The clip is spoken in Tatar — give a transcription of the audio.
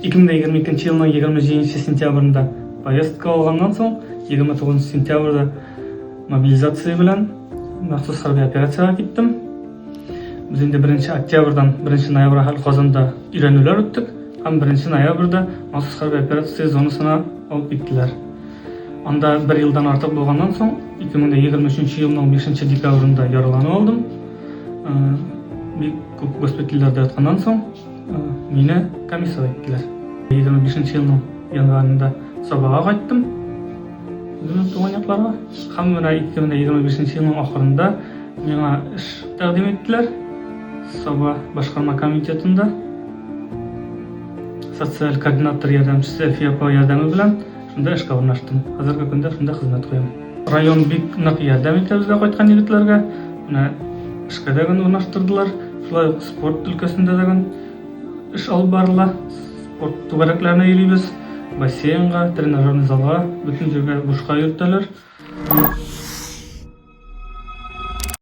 2022 жылдың 27 сентябрында повестка алғаннан соң 29 сентябрда мобилизация белән махсус хәрби операцияга киттем. Без инде 1 октябрьдан 1 ноябрьгә хәл Казанда өйрәнүләр үттек һәм 1 ноябрьдә махсус хәрби операция зонасына алып киттеләр. Анда 1 елдан артык булганнан соң 2023 елның 5 декабрында яраланып алдым. Бик күп госпитальләрдә ятканнан соң мине комиссия иттеләр. 25 елның январында Сабага кайттым. Туган якларга. Һәм менә 2025 елның ахырында миңа эш тәкъдим иттеләр. Саба башкарма комитетында социаль координатор ярдәмчесе Әлфия апа ярдәме белән шунда эшкә урнаштым. Хәзерге көндә шунда хезмәт куям. Район бик нык ярдәм итә безгә кайткан егетләргә. Менә эшкә дә урнаштырдылар. Шулай спорт өлкәсендә дә эш алып барыла. Спорт түгәрәкләренә йөрибез. Бассейнга, тренажерный залга, бүтән җиргә бушка йөртәләр.